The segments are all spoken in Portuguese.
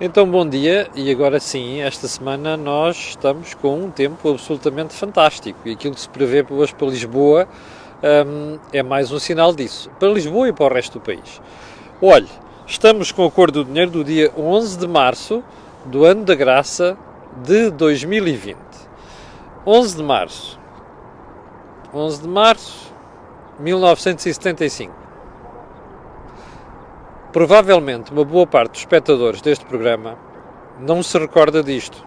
Então, bom dia, e agora sim, esta semana nós estamos com um tempo absolutamente fantástico e aquilo que se prevê hoje para Lisboa é mais um sinal disso, para Lisboa e para o resto do país. Olhe, estamos com a cor do dinheiro do dia 11 de março do ano da graça de 2020. 11 de março, 1975. Provavelmente uma boa parte dos espectadores deste programa não se recorda disto.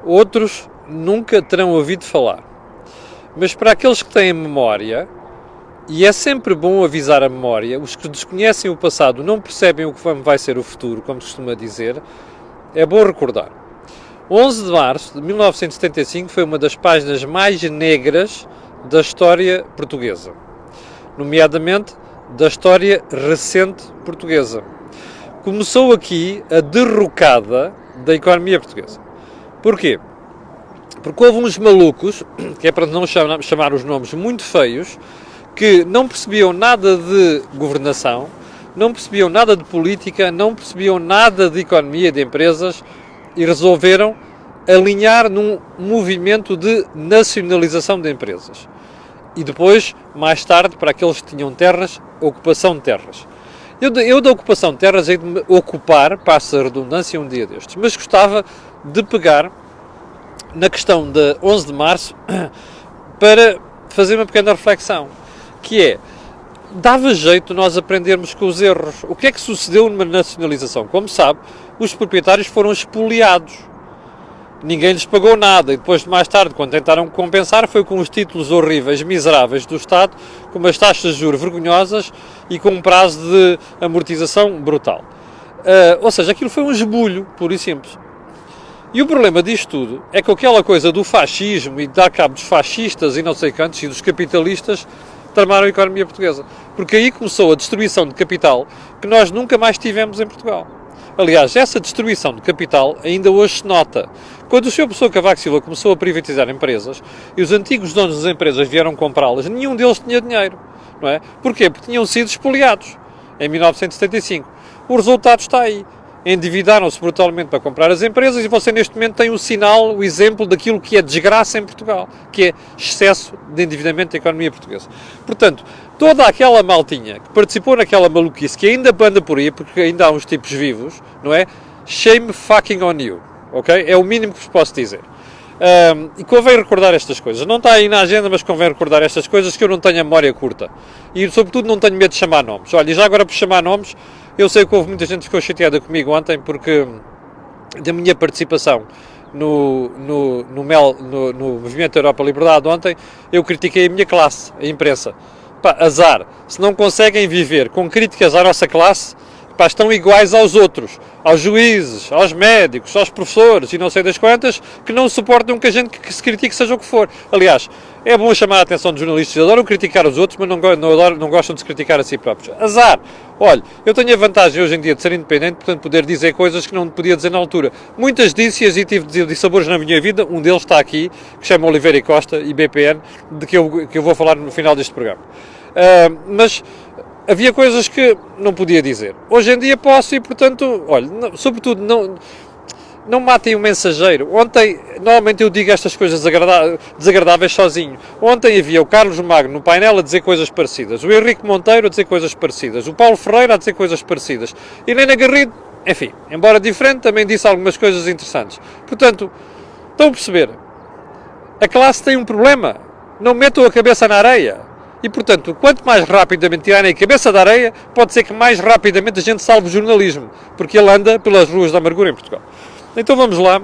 Outros nunca terão ouvido falar. Mas para aqueles que têm memória, e é sempre bom avisar a memória, os que desconhecem o passado não percebem o que vai ser o futuro, como se costuma dizer, é bom recordar. 11 de março de 1975 foi uma das páginas mais negras da história portuguesa, nomeadamente da história recente portuguesa. Começou aqui a derrocada da economia portuguesa. Porquê? Porque houve uns malucos, que é para não chamar os nomes muito feios, que não percebiam nada de governação, não percebiam nada de política, não percebiam nada de economia, de empresas, e resolveram alinhar num movimento de nacionalização de empresas. E depois, mais tarde, para aqueles que tinham terras, ocupação de terras. Eu da ocupação de terras hei de me ocupar, passa a redundância, um dia destes. Mas gostava de pegar na questão de 11 de março para fazer uma pequena reflexão, que é, dava jeito nós aprendermos com os erros. O que é que sucedeu numa nacionalização? Como sabe, os proprietários foram expoliados. Ninguém lhes pagou nada e depois, mais tarde, quando tentaram compensar, foi com os títulos horríveis, miseráveis do Estado, com umas taxas de juros vergonhosas e com um prazo de amortização brutal. Ou seja, aquilo foi um esbulho, puro e simples. E o problema disto tudo é que aquela coisa do fascismo e de dar cabo dos fascistas e não sei quantos e dos capitalistas tramaram a economia portuguesa. Porque aí começou a destruição de capital que nós nunca mais tivemos em Portugal. Aliás, essa destruição de capital ainda hoje se nota. Quando o Sr. Pessoa Cavaco Silva começou a privatizar empresas e os antigos donos das empresas vieram comprá-las, nenhum deles tinha dinheiro. Não é? Porquê? Porque tinham sido expoliados em 1975. O resultado está aí. Endividaram-se brutalmente para comprar as empresas e você neste momento tem o sinal, o exemplo daquilo que é desgraça em Portugal, que é excesso de endividamento da economia portuguesa. Portanto, toda aquela maltinha que participou naquela maluquice, que ainda anda por aí, porque ainda há uns tipos vivos, não é? Shame fucking on you, ok? É o mínimo que vos posso dizer. E convém recordar estas coisas. Não está aí na agenda, mas convém recordar estas coisas, que eu não tenho a memória curta. E, sobretudo, não tenho medo de chamar nomes. Olha, e já agora por chamar nomes, eu sei que houve muita gente que ficou chateada comigo ontem, porque da minha participação no Movimento Europa Liberdade ontem, eu critiquei a minha classe, a imprensa. Pá, azar. Se não conseguem viver com críticas à nossa classe, pá, estão iguais aos outros, aos juízes, aos médicos, aos professores e não sei das quantas, que não suportam que a gente que se critique seja o que for. Aliás, é bom chamar a atenção dos jornalistas, adoram criticar os outros, mas não gostam de se criticar a si próprios. Azar! Olha, eu tenho a vantagem hoje em dia de ser independente, portanto poder dizer coisas que não podia dizer na altura. Muitas disse-as e tive sabores na minha vida, um deles está aqui, que se chama Oliveira e Costa, e BPN, de que eu vou falar no final deste programa. Mas havia coisas que não podia dizer. Hoje em dia posso e, portanto, olha, sobretudo, não matem o mensageiro. Ontem, normalmente eu digo estas coisas desagradáveis sozinho. Ontem havia o Carlos Magno no painel a dizer coisas parecidas, o Henrique Monteiro a dizer coisas parecidas, o Paulo Ferreira a dizer coisas parecidas, e Helena Garrido, enfim, embora diferente, também disse algumas coisas interessantes. Portanto, estão a perceber? A classe tem um problema. Não metam a cabeça na areia. E, portanto, quanto mais rapidamente tirarem a cabeça da areia, pode ser que mais rapidamente a gente salve o jornalismo, porque ele anda pelas ruas da amargura em Portugal. Então vamos lá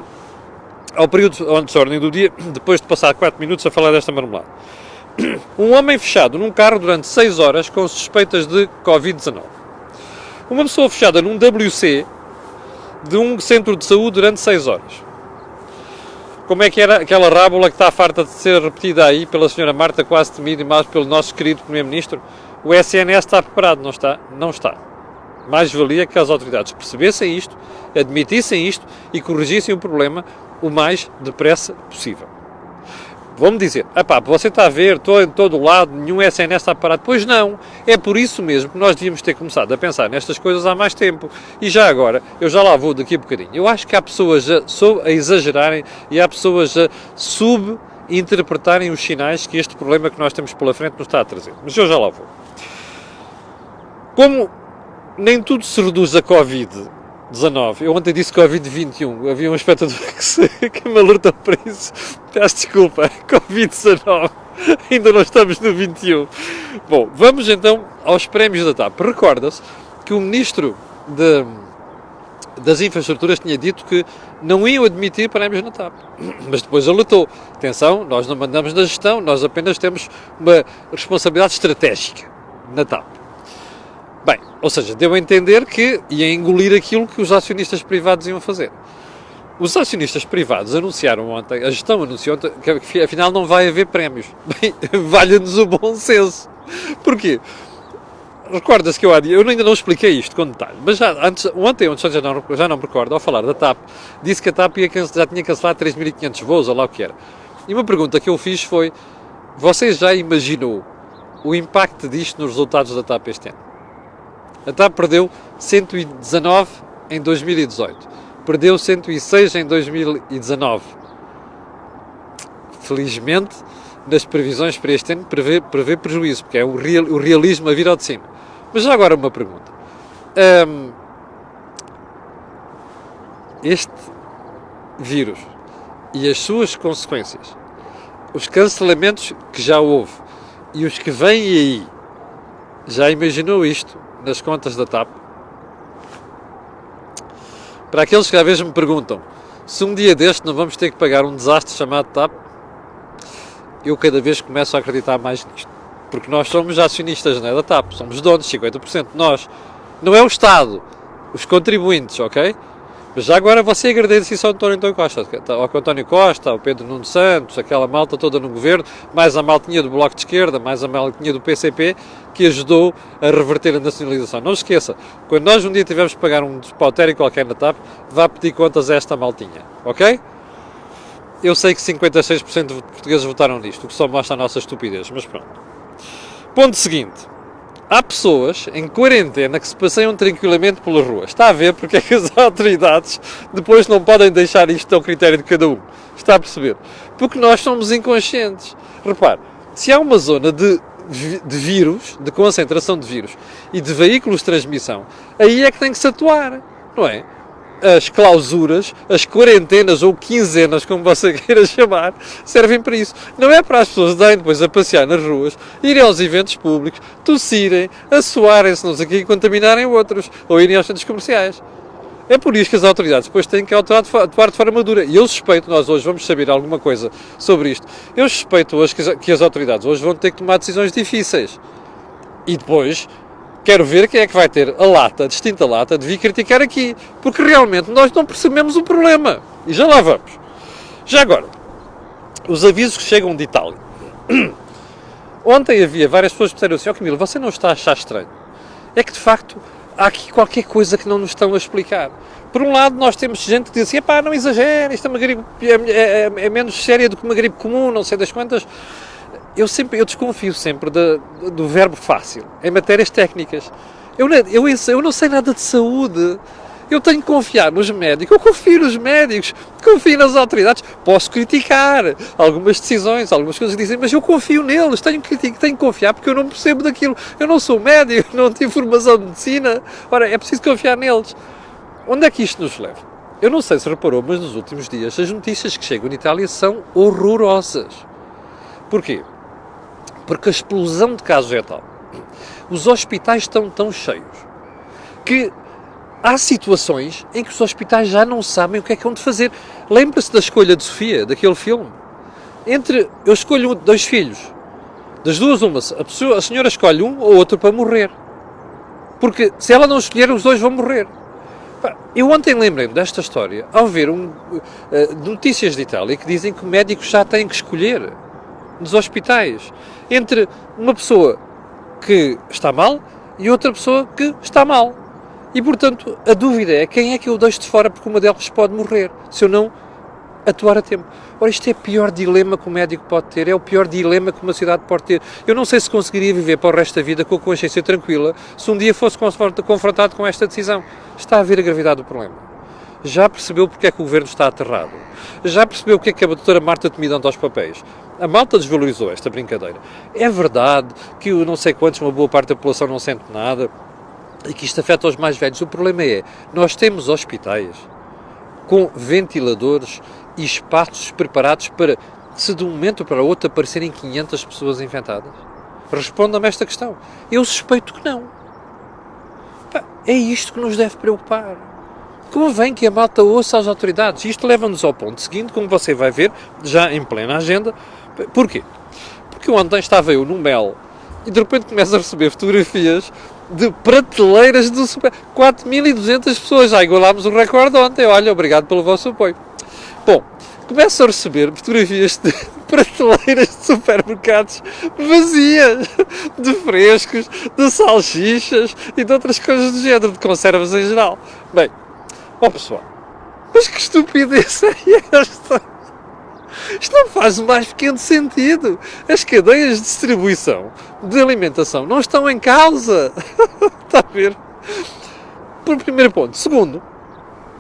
ao período de ordem do dia, depois de passar 4 minutos a falar desta marmelada. Um homem fechado num carro durante 6 horas com suspeitas de Covid-19. Uma pessoa fechada num WC de um centro de saúde durante 6 horas. Como é que era aquela rábula que está farta de ser repetida aí pela senhora Marta, quase temida, e mais pelo nosso querido Primeiro-Ministro? O SNS está preparado, não está? Não está. Mais valia que as autoridades percebessem isto, admitissem isto e corrigissem o problema o mais depressa possível. Vão-me dizer, você está a ver, estou em todo o lado, nenhum SNS está parado. Pois não, é por isso mesmo que nós devíamos ter começado a pensar nestas coisas há mais tempo. E já agora, eu já lá vou daqui a bocadinho, eu acho que há pessoas a exagerarem e há pessoas a subinterpretarem os sinais que este problema que nós temos pela frente nos está a trazer. Mas eu já lá vou. Como nem tudo se reduz a Covid-19, eu ontem disse Covid-21, havia um espectador que me alertou para isso, peço desculpa, Covid-19, ainda não estamos no 21. Bom, vamos então aos prémios da TAP. Recorda-se que o Ministro das Infraestruturas tinha dito que não iam admitir prémios na TAP, mas depois alertou, atenção, nós não mandamos na gestão, nós apenas temos uma responsabilidade estratégica na TAP. Bem, ou seja, deu a entender que ia engolir aquilo que os acionistas privados iam fazer. Os acionistas privados anunciaram ontem, a gestão anunciou ontem, que afinal não vai haver prémios. Bem, valha-nos o bom senso. Porquê? Recorda-se que eu ainda não expliquei isto com detalhe, mas ontem já não me recordo, ao falar da TAP, disse que a TAP já tinha cancelado 3.500 voos, ou lá o que era. E uma pergunta que eu fiz foi, você já imaginou o impacto disto nos resultados da TAP este ano? A TAP perdeu 119 em 2018. Perdeu 106 em 2019. Felizmente, nas previsões para este ano, prevê prejuízo, porque é o realismo a vir ao de cima. Mas já agora uma pergunta. Este vírus e as suas consequências, os cancelamentos que já houve e os que vêm aí, já imaginou isto nas contas da TAP? Para aqueles que às vezes me perguntam se um dia deste não vamos ter que pagar um desastre chamado TAP, eu cada vez começo a acreditar mais nisto. Porque nós somos acionistas, não é, da TAP, somos donos, 50%. Nós, não é o Estado, os contribuintes, ok? Mas já agora você agradece isso ao António Costa, ao António Costa, ao Pedro Nuno Santos, aquela malta toda no governo, mais a maltinha do Bloco de Esquerda, mais a maltinha do PCP, que ajudou a reverter a nacionalização. Não se esqueça, quando nós um dia tivermos que pagar um despautério qualquer na TAP, vá pedir contas a esta maltinha, ok? Eu sei que 56% de portugueses votaram nisto, o que só mostra a nossa estupidez, mas pronto. Ponto seguinte. Há pessoas em quarentena que se passeiam tranquilamente pelas ruas. Está a ver porque é que as autoridades depois não podem deixar isto ao critério de cada um. Está a perceber? Porque nós somos inconscientes. Repare, se há uma zona de vírus, de concentração de vírus e de veículos de transmissão, aí é que tem que se atuar, não é? As clausuras, as quarentenas ou quinzenas, como você queira chamar, servem para isso. Não é para as pessoas darem depois a passear nas ruas, irem aos eventos públicos, tossirem, assoarem-se, não sei o quê, e contaminarem outros, ou irem aos centros comerciais. É por isso que as autoridades depois têm que atuar de forma dura. E eu suspeito, nós hoje vamos saber alguma coisa sobre isto, eu suspeito hoje que as autoridades hoje vão ter que tomar decisões difíceis. E depois quero ver quem é que vai ter a distinta lata, de vir criticar aqui. Porque realmente nós não percebemos o problema. E já lá vamos. Já agora, os avisos que chegam de Itália. Ontem havia várias pessoas que disseram assim, Camilo, você não está a achar estranho? É que de facto há aqui qualquer coisa que não nos estão a explicar. Por um lado nós temos gente que diz assim, não exagere, isto é uma gripe é menos séria do que uma gripe comum, não sei das quantas. Eu desconfio sempre do verbo fácil, em matérias técnicas. Eu não sei nada de saúde. Eu tenho que confiar nos médicos. Eu confio nos médicos. Confio nas autoridades. Posso criticar algumas decisões, algumas coisas que dizem, mas eu confio neles. Tenho que confiar porque eu não percebo daquilo. Eu não sou médico, não tenho formação de medicina. Ora, é preciso confiar neles. Onde é que isto nos leva? Eu não sei se reparou, mas nos últimos dias as notícias que chegam na Itália são horrorosas. Porquê? Porque a explosão de casos é tal. Os hospitais estão tão cheios que há situações em que os hospitais já não sabem o que é que hão de fazer. Lembra-se da escolha de Sofia, daquele filme? Eu escolho 2 filhos. Das duas, uma. A senhora escolhe um ou outro para morrer. Porque se ela não escolher, os 2 vão morrer. Eu ontem lembrei-me desta história ao ver notícias de Itália que dizem que médicos já têm que escolher nos hospitais entre uma pessoa que está mal e outra pessoa que está mal. E, portanto, a dúvida é quem é que eu deixo de fora porque uma delas pode morrer se eu não atuar a tempo. Ora, isto é o pior dilema que o médico pode ter, é o pior dilema que uma cidade pode ter. Eu não sei se conseguiria viver para o resto da vida com a consciência tranquila se um dia fosse confrontado com esta decisão. Está a ver a gravidade do problema. Já percebeu porque é que o governo está aterrado. Já percebeu porque é que a doutora Marta Tomidão dá os papéis. A malta desvalorizou esta brincadeira. É verdade que não sei quantos, uma boa parte da população não sente nada e que isto afeta os mais velhos. O problema é, nós temos hospitais com ventiladores e espaços preparados para, se de um momento para o outro aparecerem 500 pessoas infectadas? Responda-me esta questão. Eu suspeito que não. É isto que nos deve preocupar. Convém que a malta ouça as autoridades. Isto leva-nos ao ponto seguinte, como você vai ver, já em plena agenda. Porquê? Porque ontem estava eu no Mel e de repente começo a receber fotografias de prateleiras do super... 4.200 pessoas. Já igualámos o recorde ontem. Olha, obrigado pelo vosso apoio. Bom, começo a receber fotografias de prateleiras de supermercados vazias, de frescos, de salsichas e de outras coisas do género, de conservas em geral. Bem, ó pessoal, mas que estupidez é esta? Isto não faz o mais pequeno sentido. As cadeias de distribuição de alimentação não estão em causa. Está a ver? Por primeiro ponto. Segundo,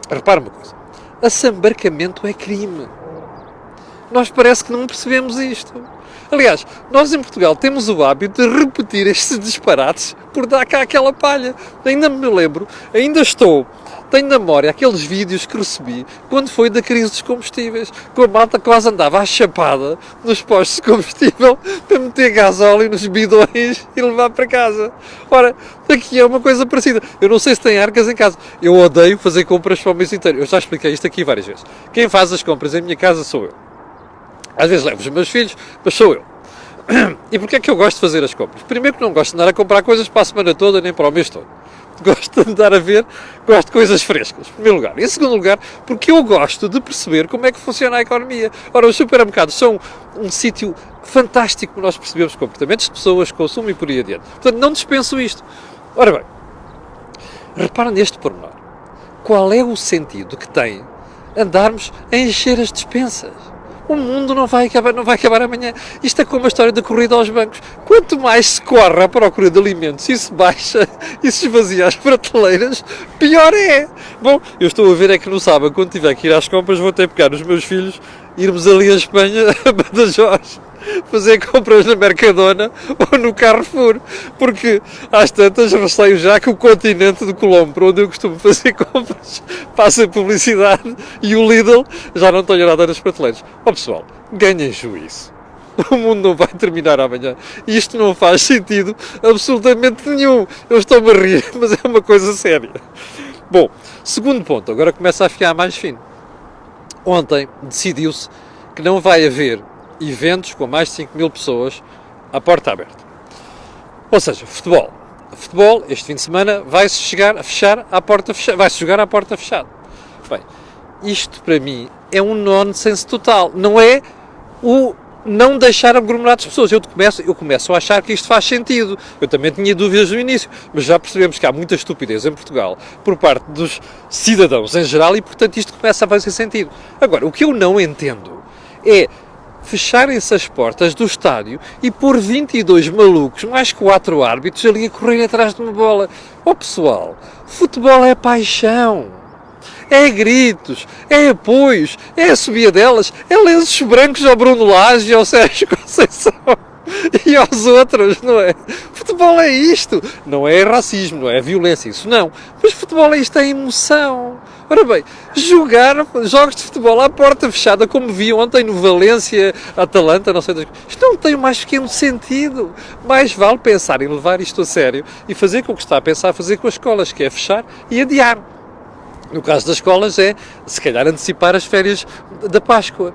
repara uma coisa. Assambarcamento é crime. Nós parece que não percebemos isto. Aliás, nós em Portugal temos o hábito de repetir estes disparates por dar cá aquela palha. Ainda me lembro, tenho na memória aqueles vídeos que recebi quando foi da crise dos combustíveis, com a malta quase andava à chapada nos postos de combustível para meter gasóleo nos bidões e levar para casa. Ora, aqui é uma coisa parecida. Eu não sei se tem arcas em casa. Eu odeio fazer compras para o mês inteiro. Eu já expliquei isto aqui várias vezes. Quem faz as compras em minha casa sou eu. Às vezes levo os meus filhos, mas sou eu. E porquê é que eu gosto de fazer as compras? Primeiro que não gosto de andar a comprar coisas para a semana toda, nem para o mês todo. Gosto de andar a ver, gosto de coisas frescas, em primeiro lugar. E em segundo lugar, porque eu gosto de perceber como é que funciona a economia. Ora, os supermercados são um sítio fantástico para nós percebermos comportamentos de pessoas, consumo e por aí adiante. Portanto, não dispenso isto. Ora bem, repara neste pormenor. Qual é o sentido que tem andarmos a encher as despensas? O mundo não vai acabar amanhã. Isto é como a história da corrida aos bancos. Quanto mais se corre à procura de alimentos e se baixa e se esvazia as prateleiras, pior é. Bom, eu estou a ver é que no sábado, quando tiver que ir às compras, vou ter que pegar os meus filhos, irmos ali a Espanha, a Badajoz, fazer compras na Mercadona ou no Carrefour, porque às tantas receio já que o continente do Colombo, onde eu costumo fazer compras, passa publicidade e o Lidl já não tenho nada nas prateleiras. Ó pessoal, ganhem juízo. O mundo não vai terminar amanhã. E isto não faz sentido absolutamente nenhum. Eu estou-me a rir, mas é uma coisa séria. Bom, segundo ponto, agora começa a ficar mais fino. Ontem decidiu-se que não vai haver eventos com mais de 5.000 pessoas à porta aberta. Ou seja, futebol. Futebol, este fim de semana, vai-se chegar a fechar à porta fechada. Vai-se jogar à porta fechada. Bem, isto para mim é um nonsense total. Não é o não deixar aglomerados de pessoas. Eu começo a achar que isto faz sentido. Eu também tinha dúvidas no início, mas já percebemos que há muita estupidez em Portugal por parte dos cidadãos em geral e, portanto, isto começa a fazer sentido. Agora, o que eu não entendo é fecharem-se as portas do estádio e pôr 22 malucos, mais 4 árbitros, ali a correrem atrás de uma bola. Oh pessoal, futebol é paixão, é gritos, é apoios, é a subida delas, é lenços brancos ao Bruno Lage e ao Sérgio Conceição e aos outros, não é? Futebol é isto, não é racismo, não é violência, isso não, mas futebol é isto, é emoção. Ora bem, jogar jogos de futebol à porta fechada, como vi ontem no Valência, Atalanta, não sei, isto não tem o mais pequeno sentido. Mais vale pensar em levar isto a sério e fazer com o que está a pensar a fazer com as escolas, que é fechar e adiar. No caso das escolas é, se calhar, antecipar as férias da Páscoa.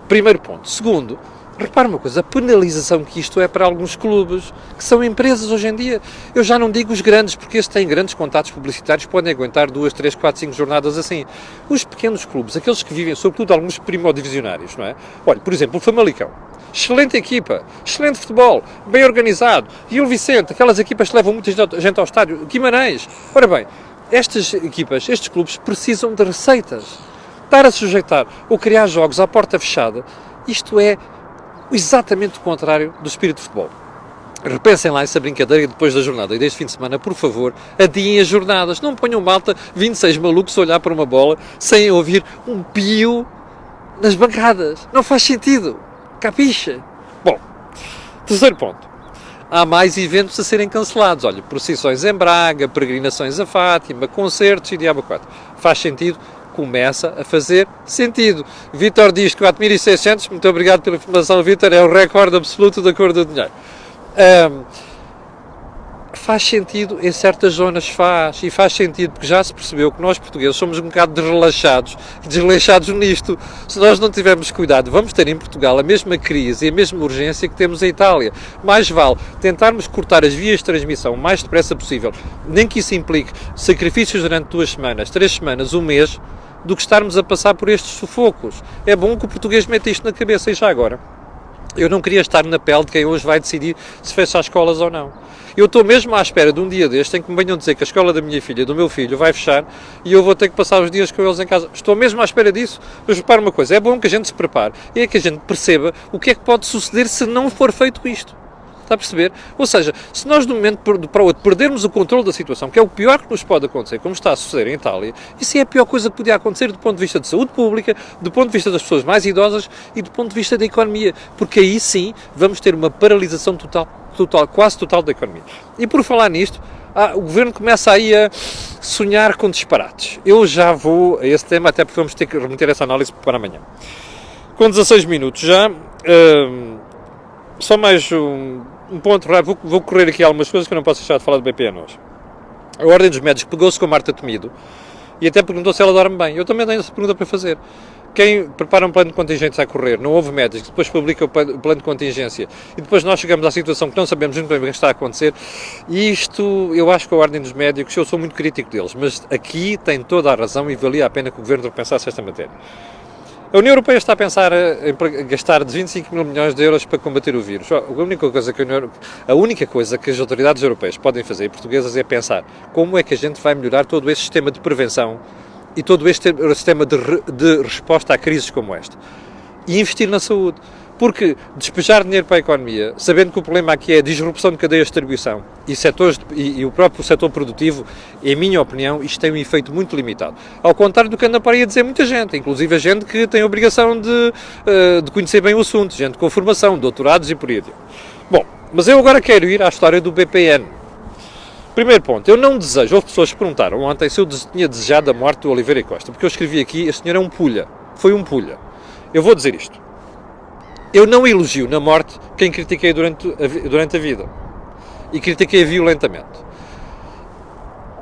Primeiro ponto. Segundo, repare uma coisa, a penalização que isto é para alguns clubes, que são empresas hoje em dia. Eu já não digo os grandes, porque esses têm grandes contratos publicitários, podem aguentar 2, 3, 4, 5 jornadas assim. Os pequenos clubes, aqueles que vivem, sobretudo alguns primodivisionários, não é? Olha, por exemplo, o Famalicão. Excelente equipa, excelente futebol, bem organizado. E o Vicente, aquelas equipas que levam muita gente ao estádio. Guimarães. Ora bem, estas equipas, estes clubes precisam de receitas. estar a sujeitar ou criar jogos à porta fechada, isto é exatamente o contrário do espírito de futebol. Repensem lá essa brincadeira depois da jornada e deste fim de semana, por favor, adiem as jornadas. Não ponham malta, 26 malucos a olhar para uma bola sem ouvir um pio nas bancadas. Não faz sentido. Capixa? Bom, terceiro ponto. Há mais eventos a serem cancelados. Olha, procissões em Braga, peregrinações a Fátima, concertos e diabo 4. Faz sentido? Começa a fazer sentido. Vítor diz que 4.600, muito obrigado pela informação, Vítor, é o recorde absoluto da cor do dinheiro. Faz sentido em certas zonas, e faz sentido porque já se percebeu que nós portugueses somos um bocado desleixados nisto. Se nós não tivermos cuidado, vamos ter em Portugal a mesma crise e a mesma urgência que temos em Itália. Mais vale tentarmos cortar as vias de transmissão o mais depressa possível, nem que isso implique sacrifícios durante 2 semanas, 3 semanas, um mês, do que estarmos a passar por estes sufocos. É bom que o português meta isto na cabeça. E já agora, eu não queria estar na pele de quem hoje vai decidir se fecha as escolas ou não. Eu estou mesmo à espera de um dia deste em que me venham dizer que a escola da minha filha e do meu filho vai fechar e eu vou ter que passar os dias com eles em casa. Estou mesmo à espera disso. Mas repare uma coisa, é bom que a gente se prepare e é que a gente perceba o que é que pode suceder se não for feito isto. Está a perceber? Ou seja, se nós de um momento para o outro perdermos o controle da situação, que é o pior que nos pode acontecer, como está a suceder em Itália, isso é a pior coisa que podia acontecer do ponto de vista de saúde pública, do ponto de vista das pessoas mais idosas e do ponto de vista da economia. Porque aí sim vamos ter uma paralisação quase total da economia. E por falar nisto, o Governo começa aí a sonhar com disparates. Eu já vou a esse tema, até porque vamos ter que remeter essa análise para amanhã. Com 16 minutos já, só mais um ponto rápido, vou correr aqui algumas coisas que eu não posso deixar de falar do BPN hoje. A Ordem dos Médicos pegou-se com a Marta Temido e até perguntou se ela dorme bem. Eu também tenho essa pergunta para fazer. Quem prepara um plano de contingência a correr, não houve médicos, depois publica o plano de contingência e depois nós chegamos à situação que não sabemos muito bem o que está a acontecer, e isto, eu acho que a Ordem dos Médicos, eu sou muito crítico deles, mas aqui tem toda a razão e valia a pena que o Governo repensasse esta matéria. A União Europeia está a pensar em gastar 25 mil milhões de euros para combater o vírus. A única coisa que as autoridades europeias podem fazer, e portuguesas, é pensar como é que a gente vai melhorar todo este sistema de prevenção e todo este sistema de resposta a crises como esta. E investir na saúde. Porque despejar dinheiro para a economia, sabendo que o problema aqui é a disrupção de cadeias de distribuição e o próprio setor produtivo, em minha opinião, isto tem um efeito muito limitado. Ao contrário do que anda para aí a dizer muita gente, inclusive a gente que tem a obrigação de conhecer bem o assunto, gente com formação, doutorados e por aí adiante. Bom, mas eu agora quero ir à história do BPN. Primeiro ponto, eu não desejo, houve pessoas que perguntaram ontem se eu tinha desejado a morte do Oliveira e Costa, porque eu escrevi aqui, este senhor é um pulha, foi um pulha. Eu vou dizer isto. Eu não elogio na morte quem critiquei durante a vida. E critiquei violentamente.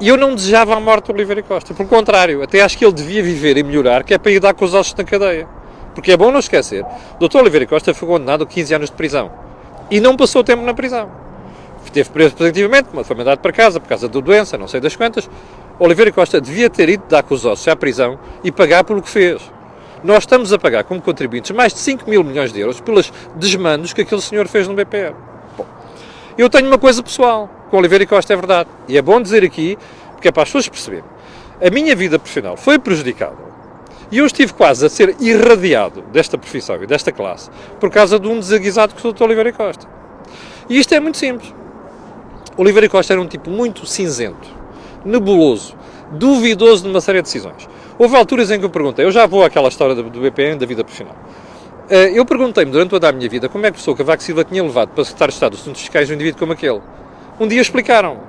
E eu não desejava a morte do Oliveira Costa. Pelo contrário, até acho que ele devia viver e melhorar, que é para ir dar com os ossos na cadeia. Porque é bom não esquecer, o Dr. Oliveira Costa foi condenado a 15 anos de prisão. E não passou tempo na prisão. Esteve preso positivamente, foi mandado para casa por causa da doença, não sei das quantas. Oliveira Costa devia ter ido dar com os ossos à prisão e pagar pelo que fez. Nós estamos a pagar como contribuintes mais de 5 mil milhões de euros pelos desmandos que aquele senhor fez no BPN. Bom, eu tenho uma coisa pessoal com Oliveira Costa, é verdade. E é bom dizer aqui, porque é para as pessoas perceberem. A minha vida profissional foi prejudicada. E eu estive quase a ser irradiado desta profissão e desta classe por causa de um desaguisado que foi o Dr. Oliveira Costa. E isto é muito simples. Oliveira Costa era um tipo muito cinzento, nebuloso, duvidoso de uma série de decisões. Houve alturas em que eu perguntei, eu já vou àquela história do BPN, da vida profissional. Eu perguntei-me durante toda a minha vida como é que a pessoa que Cavaco Silva tinha levado para o secretário de Estado dos Assuntos Fiscais um indivíduo como aquele. Um dia explicaram.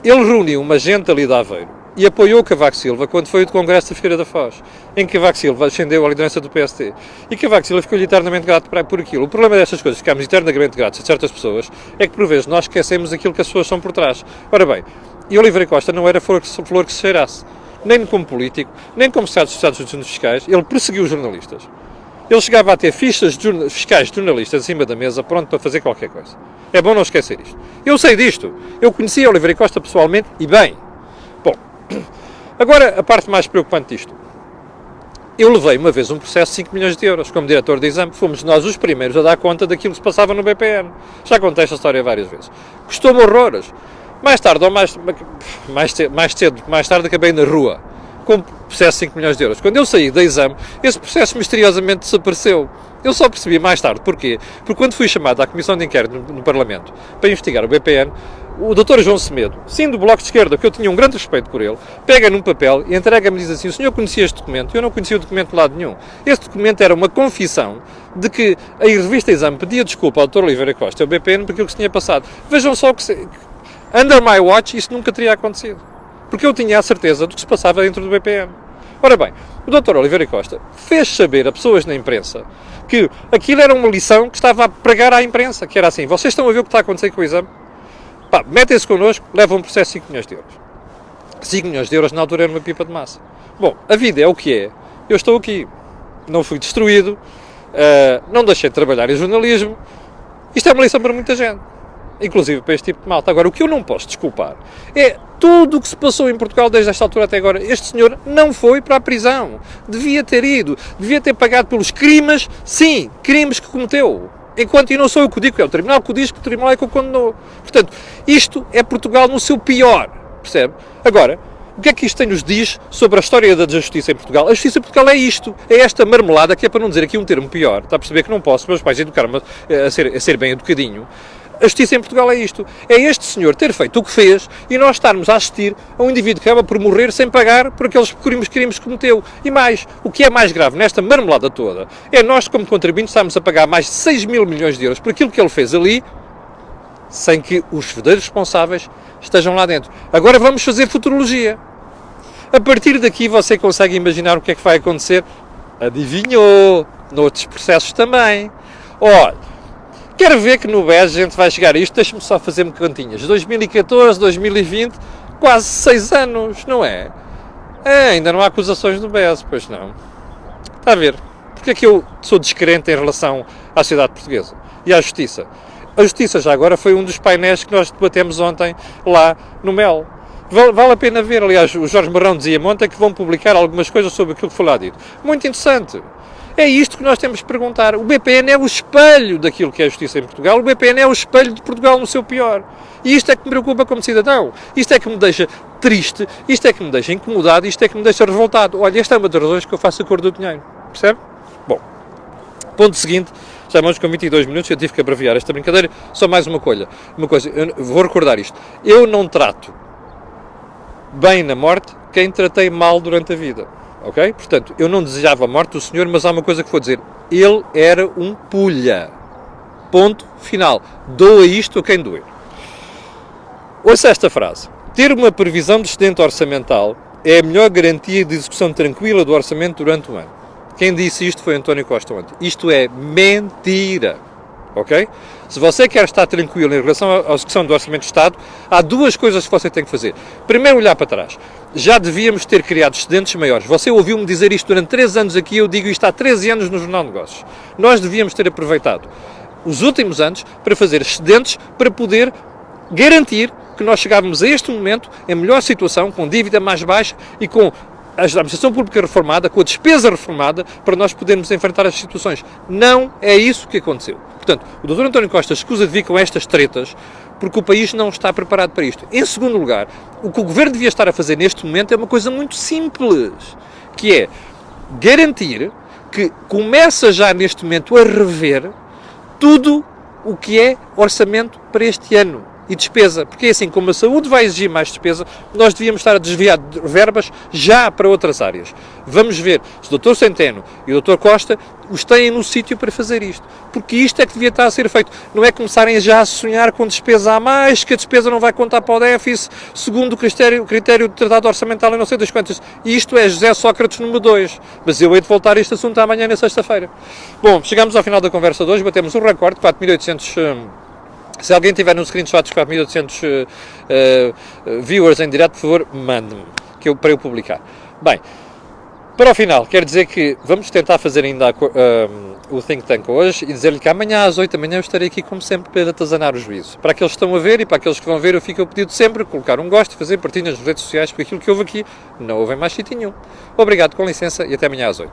Ele reuniu uma gente ali de Aveiro e apoiou Cavaco Silva quando foi o Congresso da Figueira da Foz, em que Cavaco Silva ascendeu à liderança do PST. E Cavaco Silva ficou eternamente grato por aquilo. O problema destas coisas, ficarmos eternamente gratos a certas pessoas, é que por vezes nós esquecemos aquilo que as pessoas são por trás. Ora bem, e Oliveira Costa não era flor que se cheirasse. Nem como político, nem como Secretário de Estado dos Assuntos Fiscais, ele perseguiu os jornalistas. Ele chegava a ter fichas fiscais de jornalistas em cima da mesa, pronto para fazer qualquer coisa. É bom não esquecer isto. Eu sei disto. Eu conhecia Oliveira Costa pessoalmente e bem. Bom, agora a parte mais preocupante disto. Eu levei uma vez um processo de 5 milhões de euros como diretor de exame. Fomos nós os primeiros a dar conta daquilo que se passava no BPN. Já contei esta história várias vezes. Custou-me horrores. Mais tarde, ou mais tarde acabei na rua, com um processo de 5 milhões de euros. Quando eu saí da exame, esse processo misteriosamente desapareceu. Eu só percebi mais tarde. Porquê? Porque quando fui chamado à Comissão de Inquérito no Parlamento para investigar o BPN, o Dr. João Semedo, sim do Bloco de Esquerda, que eu tinha um grande respeito por ele, pega num papel e entrega-me e diz assim: o senhor conhecia este documento? Eu não conhecia o documento de lado nenhum. Este documento era uma confissão de que a revista Exame pedia desculpa ao Dr. Oliveira Costa, ao BPN, por aquilo que se tinha passado. Vejam só que, under my watch, isso nunca teria acontecido. Porque eu tinha a certeza do que se passava dentro do BPN. Ora bem, o Dr. Oliveira Costa fez saber a pessoas na imprensa que aquilo era uma lição que estava a pregar à imprensa, que era assim: vocês estão a ver o que está a acontecer com o exame? Pá, metem-se connosco, levam um processo de 5 milhões de euros. 5 milhões de euros na altura era uma pipa de massa. Bom, a vida é o que é. Eu estou aqui. Não fui destruído. Não deixei de trabalhar em jornalismo. Isto é uma lição para muita gente. Inclusive para este tipo de malta. Agora, o que eu não posso desculpar é tudo o que se passou em Portugal desde esta altura até agora. Este senhor não foi para a prisão. Devia ter ido. Devia ter pagado pelos crimes, sim, crimes que cometeu. Enquanto, e não sou eu que o digo, é o Tribunal que o diz, que o Tribunal é que o condenou. Portanto, isto é Portugal no seu pior, percebe? Agora, o que é que isto nos diz sobre a história da justiça em Portugal? A justiça em Portugal é isto, é esta marmelada, que é para não dizer aqui um termo pior, está a perceber que não posso, meus pais educaram-me a ser bem educadinho. A justiça em Portugal é isto. É este senhor ter feito o que fez e nós estarmos a assistir a um indivíduo que acaba por morrer sem pagar por aqueles crimes que cometeu. E mais, o que é mais grave nesta marmelada toda é nós, como contribuintes, estamos a pagar mais de 6 mil milhões de euros por aquilo que ele fez ali, sem que os verdadeiros responsáveis estejam lá dentro. Agora vamos fazer futurologia. A partir daqui você consegue imaginar o que é que vai acontecer? Adivinhou! Noutros processos também. Olha, quero ver que no BES a gente vai chegar a isto. Deixa-me só fazer-me continhas. 2014, 2020, quase 6 anos, não é? Ainda não há acusações no BES, pois não. Está a ver? Porque é que eu sou descrente em relação à sociedade portuguesa e à justiça? A justiça, já agora, foi um dos painéis que nós debatemos ontem lá no MEL. Vale a pena ver. Aliás, o Jorge Marrão dizia-me ontem que vão publicar algumas coisas sobre aquilo que foi lá dito. Muito interessante. É isto que nós temos de perguntar. O BPN é o espelho daquilo que é a justiça em Portugal. O BPN é o espelho de Portugal no seu pior. E isto é que me preocupa como cidadão. Isto é que me deixa triste. Isto é que me deixa incomodado. Isto é que me deixa revoltado. Olha, esta é uma das razões que eu faço a cor do dinheiro. Percebe? Bom, ponto seguinte. Já vamos com 22 minutos. Eu tive que abreviar esta brincadeira. Só mais uma coisa. Eu vou recordar isto. Eu não trato bem na morte quem tratei mal durante a vida. Ok? Portanto, eu não desejava a morte do senhor, mas há uma coisa que vou dizer. Ele era um pulha. Ponto final. Doa isto a quem doer. Ouça esta frase. Ter uma previsão de excedente orçamental é a melhor garantia de execução tranquila do orçamento durante o ano. Quem disse isto foi António Costa ontem. Isto é mentira. Ok? Se você quer estar tranquilo em relação à execução do Orçamento de Estado, há duas coisas que você tem que fazer. Primeiro, olhar para trás. Já devíamos ter criado excedentes maiores. Você ouviu-me dizer isto durante 3 anos aqui, eu digo isto há 13 anos no Jornal de Negócios. Nós devíamos ter aproveitado os últimos anos para fazer excedentes para poder garantir que nós chegávamos a este momento em melhor situação, com dívida mais baixa e com a administração pública reformada, com a despesa reformada, para nós podermos enfrentar as situações. Não é isso que aconteceu. Portanto, o Dr. António Costa escusa de vir com estas tretas porque o país não está preparado para isto. Em segundo lugar, o que o Governo devia estar a fazer neste momento é uma coisa muito simples, que é garantir que começa já neste momento a rever tudo o que é orçamento para este ano. E despesa, porque assim, como a saúde vai exigir mais despesa, nós devíamos estar a desviar verbas já para outras áreas. Vamos ver se o Dr. Centeno e o Dr. Costa os têm no sítio para fazer isto. Porque isto é que devia estar a ser feito. Não é começarem já a sonhar com despesa a mais, que a despesa não vai contar para o déficit, segundo o critério do Tratado Orçamental e não sei das quantas. E isto é José Sócrates número 2. Mas eu hei de voltar a este assunto amanhã na sexta-feira. Bom, chegamos ao final da conversa de hoje, batemos um recorde de 4.800... Se alguém tiver nos screenshots 4.800 viewers em direto, por favor, mande-me, para eu publicar. Bem, para o final, quero dizer que vamos tentar fazer ainda o Think Tank hoje e dizer-lhe que amanhã às 8 da manhã eu estarei aqui, como sempre, para atazanar o juízo. Para aqueles que estão a ver e para aqueles que vão ver, eu fico a pedido sempre colocar um gosto e fazer partilhas nas redes sociais, porque aquilo que houve aqui não houve em mais sítio nenhum. Obrigado, com licença, e até amanhã às 8.